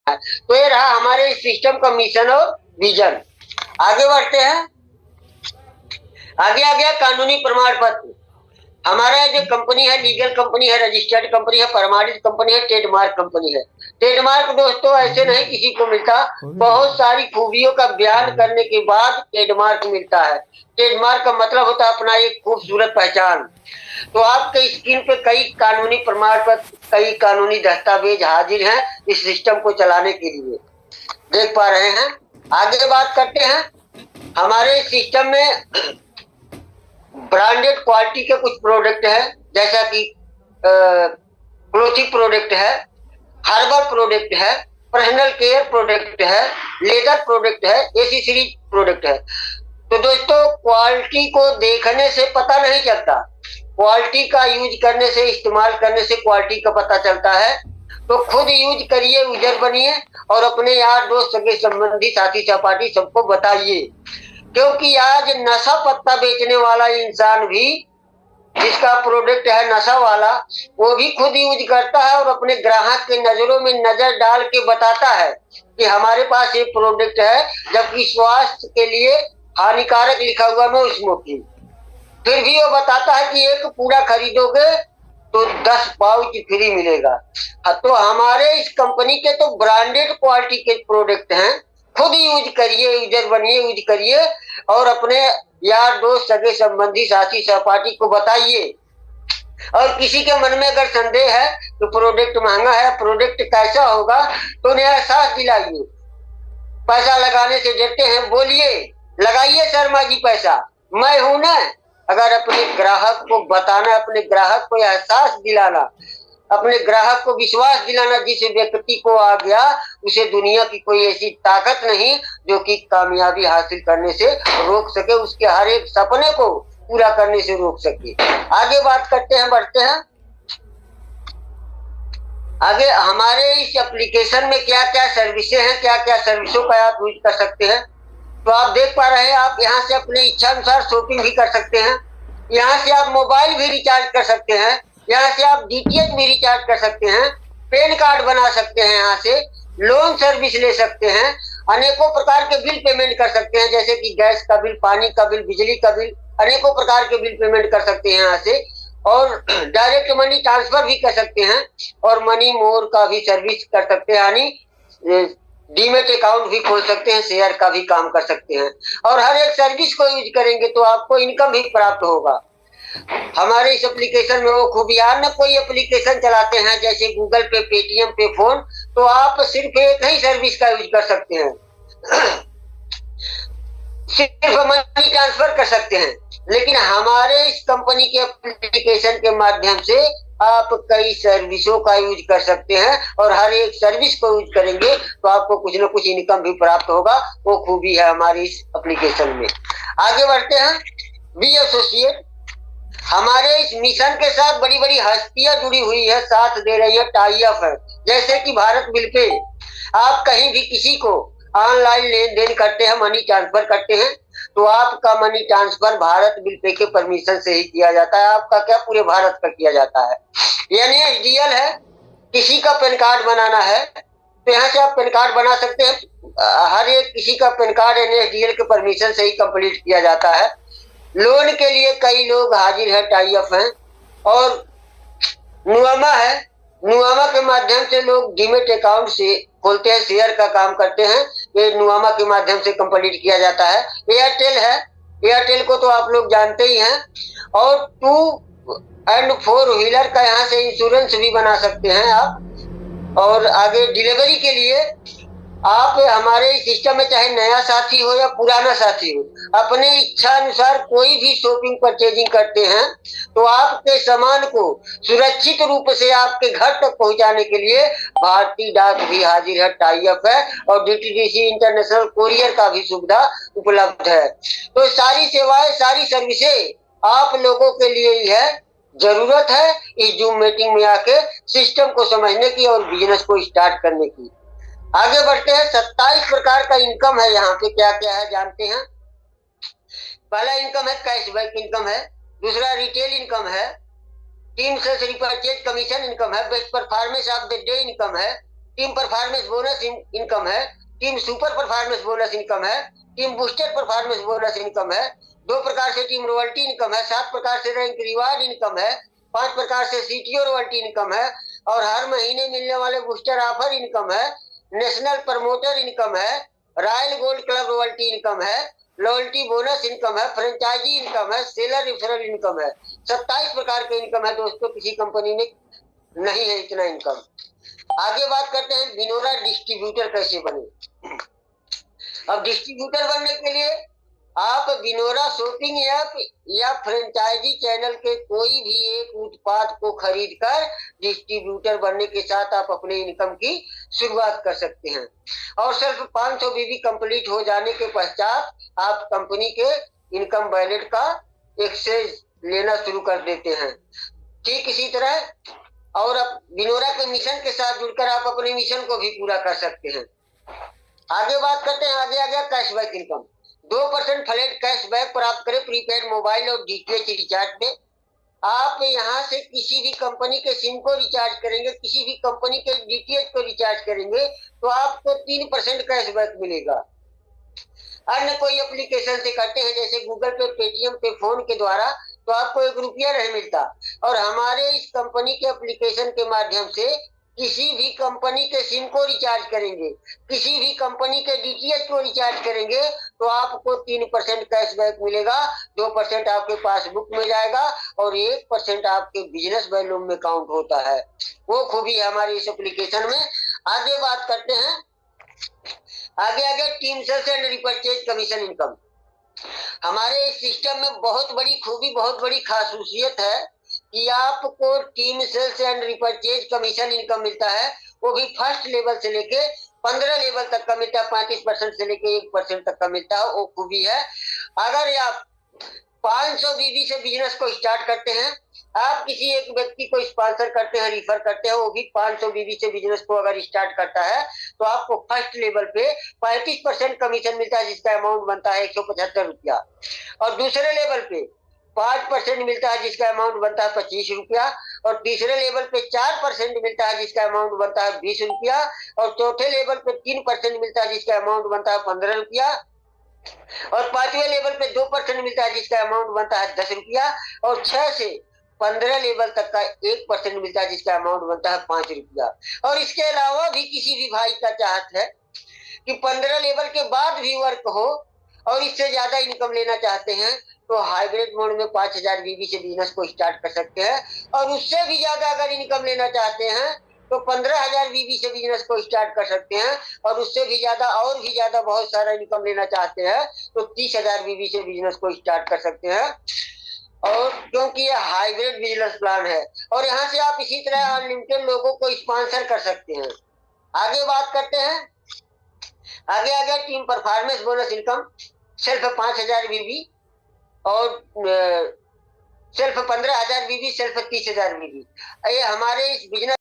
तो ये रहा हमारे सिस्टम का मिशन और विजन। आगे बढ़ते हैं। आगे आ गया कानूनी प्रमाण पत्र। हमारा जो कंपनी है लीगल कंपनी है, रजिस्टर्ड कंपनी है, प्रमाणित कंपनी है, ट्रेडमार्क कंपनी है। ट्रेडमार्क दोस्तों ऐसे नहीं किसी को मिलता, बहुत सारी खूबियों का बयान करने के बाद ट्रेडमार्क मिलता है। ट्रेडमार्क का मतलब होता है अपना एक खूबसूरत पहचान। तो आपके स्क्रीन पे कई कानूनी प्रमाण पत्र, कई कानूनी दस्तावेज हाजिर हैं इस सिस्टम को चलाने के लिए, देख पा रहे हैं। आगे बात करते हैं। हमारे सिस्टम में ब्रांडेड क्वालिटी के कुछ प्रोडक्ट है, जैसा कि क्लोथिंग प्रोडक्ट है, हर्बल प्रोडक्ट है, पर्सनल केयर प्रोडक्ट है, लेदर प्रोडक्ट है, एसेसरीज प्रोडक्ट है। तो दोस्तों क्वालिटी को देखने से पता नहीं चलता, क्वालिटी का यूज करने से, इस्तेमाल करने से क्वालिटी का पता चलता है। तो खुद यूज करिए, यूजर बनिए और अपने यार दोस्त, सगे संबंधी, साथी सहपाठी सबको बताइए। क्योंकि आज नशा पत्ता बेचने वाला इंसान भी, जिसका प्रोडक्ट है नशा वाला, वो भी खुद यूज करता है और अपने ग्राहक के नजरों में नजर डाल के बताता है कि हमारे पास ये प्रोडक्ट है, जबकि स्वास्थ्य के लिए हानिकारक लिखा हुआ में स्मोकिंग। फिर भी वो बताता है कि एक पूरा खरीदोगे तो 10 पाउच फ्री मिलेगा। तो हमारे इस कंपनी के तो ब्रांडेड क्वालिटी के प्रोडक्ट हैं। खुद यूज करिए, यूजर बनिए, यूज करिए और अपने यार दोस्त, सगे संबंधी, साथी सहपाठी को बताइए। और किसी के मन में अगर संदेह है तो प्रोडक्ट महंगा है, प्रोडक्ट कैसा होगा, तो उन्हें एहसास दिलाइए। पैसा लगाने से डरते हैं, बोलिए लगाइए शर्मा जी पैसा, मैं हूं ना। अगर अपने ग्राहक को बताना, अपने ग्राहक को एहसास दिलाना, अपने ग्राहक को विश्वास दिलाना, जिस व्यक्ति को आ गया उसे दुनिया की कोई ऐसी ताकत नहीं जो कि कामयाबी हासिल करने से रोक सके, उसके हर एक सपने को पूरा करने से रोक सके। आगे बात करते हैं, बढ़ते हैं आगे। हमारे इस एप्लीकेशन में क्या क्या सर्विसेज हैं, क्या क्या सर्विसों का आप यूज कर सकते हैं। तो आप देख पा रहे हैं, आप यहाँ से अपने इच्छा अनुसार शॉपिंग भी कर सकते हैं, यहाँ से आप मोबाइल भी रिचार्ज कर सकते हैं, यहाँ से आप डीटीएच भी रिचार्ज कर सकते हैं, पैन कार्ड बना सकते हैं, यहाँ से लोन सर्विस ले सकते हैं, अनेकों प्रकार के बिल पेमेंट कर सकते हैं, जैसे कि गैस का बिल, पानी का बिल, बिजली का बिल, अनेकों प्रकार के बिल पेमेंट कर सकते हैं यहाँ से। और डायरेक्ट मनी ट्रांसफर भी कर सकते हैं और मनी मोर का भी सर्विस कर सकते हैं, यानी डीमेट अकाउंट भी खोल सकते हैं, शेयर का भी काम कर सकते हैं। और हर एक सर्विस को यूज करेंगे तो आपको इनकम भी प्राप्त होगा। हमारे इस एप्लीकेशन में वो खूबियां न, कोई एप्लीकेशन चलाते हैं जैसे गूगल पे, पेटीएम पे, फोन, तो आप सिर्फ एक ही सर्विस का यूज कर सकते हैं, सिर्फ मनी ट्रांसफर कर सकते हैं। लेकिन हमारे इस कंपनी के एप्लीकेशन के माध्यम से आप कई सर्विसों का यूज कर सकते हैं और हर एक सर्विस को यूज करेंगे तो आपको कुछ न कुछ इनकम भी प्राप्त होगा। वो खूबी है हमारी इस एप्लीकेशन में। आगे बढ़ते हैं। Be associate. हमारे इस मिशन के साथ बड़ी बड़ी हस्तियां जुड़ी हुई है, साथ दे रही है, टाई अप है, जैसे कि भारत बिल पे। आप कहीं भी किसी को ऑनलाइन लेन देन करते हैं, मनी ट्रांसफर करते हैं, तो आपका money transfer Bharat bill pay के परमिशन से ही किया जाता है। आपका क्या, पूरे भारत का किया जाता है। एनएसडीएल है, किसी का पैन कार्ड बनाना है तो यहाँ से आप पैन कार्ड बना सकते हैं। हर एक किसी का पैन कार्ड एनएसडीएल के परमिशन से ही कंप्लीट किया जाता है। लोन के लिए कई लोग हाजिर है, टाई अप हैं। और नुआमा है, नुआमा के माध्यम से लोग डीमेट अकाउंट से खोलते हैं, शेयर का काम करते हैं, ये नुआमा के माध्यम से कंप्लीट किया जाता है। एयरटेल है, एयरटेल को तो आप लोग जानते ही हैं। और 2 एंड 4 व्हीलर का यहाँ से इंश्योरेंस भी बना सकते हैं आप। और आगे डिलीवरी के लिए आप हमारे सिस्टम में चाहे नया साथी हो या पुराना साथी हो, अपने इच्छा अनुसार कोई भी शॉपिंग परचेजिंग करते हैं तो आपके सामान को सुरक्षित रूप से आपके घर तक पहुंचाने के लिए भारतीय डाक भी हाजिर है, टाई अप है। और डीटीडीसी इंटरनेशनल कोरियर का भी सुविधा उपलब्ध है। तो सारी सेवाएं, सारी सर्विसेज आप लोगों के लिए ही है। जरूरत है इस जूम मीटिंग में आके सिस्टम को समझने की और बिजनेस को स्टार्ट करने की। आगे बढ़ते हैं। 27 प्रकार का इनकम है, यहाँ पे क्या क्या है जानते हैं। पहला इनकम है कैशबैक इनकम है, दूसरा रिटेल इनकम है, टीम से रिपर्चेज कमीशन इनकम है, best performance of the day income है, टीम परफॉर्मेंस बोनस इनकम है, team super performance bonus income है, team booster performance bonus income है, 2 प्रकार से टीम रॉयल्टी इनकम है, 7 प्रकार से रैंक रिवार्ड इनकम है, 5 प्रकार से सीटीओ रॉयल्टी इनकम है, और हर महीने मिलने वाले बूस्टर ऑफर इनकम है, नेशनल प्रमोटर इनकम है, royal gold club royalty income है, लॉयल्टी बोनस इनकम है, फ्रेंचाइजी इनकम है, सेलर रेफरल इनकम है। 27 प्रकार के इनकम है दोस्तों, किसी कंपनी में नहीं है इतना इनकम। आगे बात करते हैं विनोरा डिस्ट्रीब्यूटर कैसे बने। अब डिस्ट्रीब्यूटर बनने के लिए आप विनोरा शॉपिंग ऐप या फ्रेंचाइजी चैनल के कोई भी एक उत्पाद को खरीदकर डिस्ट्रीब्यूटर बनने के साथ आप अपने इनकम की शुरुआत कर सकते हैं, और सिर्फ 500 बीबी कंप्लीट हो जाने के पश्चात आप कंपनी के इनकम वैलेट का एक्सेस लेना शुरू कर देते हैं। ठीक इसी तरह और अब विनोरा के मिशन के साथ जुड़कर आप अपने मिशन को भी पूरा कर सकते हैं। आगे बात करते हैं, आगे आ गया कैशबैक इनकम। 2% फ्लैट कैशबैक प्राप्त करें प्रीपेड मोबाइल और डीटीएच रिचार्ज पे। आप यहाँ से किसी भी कंपनी के सिम को रिचार्ज करेंगे, किसी भी कंपनी के डीटीएच को रिचार्ज करेंगे तो आपको 3% कैशबैक मिलेगा। अन्य कोई एप्लीकेशन से करते हैं जैसे गूगल पे, पेटीएम पे, फोन के द्वारा, तो आपको 1 रुपया नहीं मिलता। और हमारे इस कंपनी के एप्लीकेशन के माध्यम से किसी भी कंपनी के सिम को रिचार्ज करेंगे, किसी भी कंपनी के डीटीएच को रिचार्ज करेंगे तो आपको 3% कैशबैक मिलेगा। 2% आपके पासबुक में जाएगा और 1% आपके बिजनेस वॉल्यूम में काउंट होता है। वो खूबी है हमारी इस एप्लीकेशन में। आगे बात करते हैं, आगे team sales and repurchase commission income. हमारे इस सिस्टम में बहुत बड़ी खूबी, बहुत बड़ी खासियत है कि आपको team sales and repurchase commission income मिलता है, वो भी फर्स्ट लेवल से लेके 15 लेवल तक का मिलता है, 35% से लेके 1% तक का मिलता है। वो खूबी है, अगर आप 500 बीबी से बिजनेस को स्टार्ट करते हैं, आप किसी एक व्यक्ति को स्पॉन्सर करते हैं, रिफर करते हैं, वो भी 500 बीबी से बिजनेस को अगर स्टार्ट करता है तो आपको फर्स्ट लेवल पे 35% कमीशन मिलता है, जिसका अमाउंट बनता है 175 रुपया। और दूसरे लेवल पे 5% मिलता है, जिसका अमाउंट बनता है 25 रुपया। और तीसरे लेवल पे 4% मिलता है, जिसका अमाउंट बनता है 20 रुपया। और चौथे लेवल पे 3% मिलता है, जिसका अमाउंट बनता है 15 रुपया। और 5वें लेवल पे 2% मिलता है, जिसका अमाउंट बनता है 10 रुपया। और 6 से 15 लेवल तक का 1% मिलता है, जिसका अमाउंट बनता है 5 रुपया। और इसके अलावा भी किसी भी भाई का चाहत है कि 15 लेवल के बाद भी वर्क हो और इससे ज्यादा इनकम लेना चाहते हैं तो हाइब्रिड मोड में 5000 बीबी से बिजनेस को स्टार्ट कर सकते हैं। और उससे भी ज्यादा अगर इनकम लेना चाहते हैं तो 15,000 बीबी से बिजनेस को स्टार्ट कर सकते हैं। और उससे भी ज्यादा और भी ज्यादा बहुत सारा इनकम लेना चाहते हैं तो 30,000 बीबी से बिजनेस को स्टार्ट कर सकते हैं। और क्योंकि ये हाइब्रिड बिजनेस प्लान है और यहाँ से आप इसी तरह अनलिमिटेड लोगों को स्पॉन्सर कर सकते हैं। आगे बात करते हैं, आगे टीम परफॉर्मेंस बोनस इनकम। सिर्फ 5,000 बीबी और सिर्फ 15,000 बीबी, सिर्फ 30,000 बीबी। ये हमारे इस बिजनेस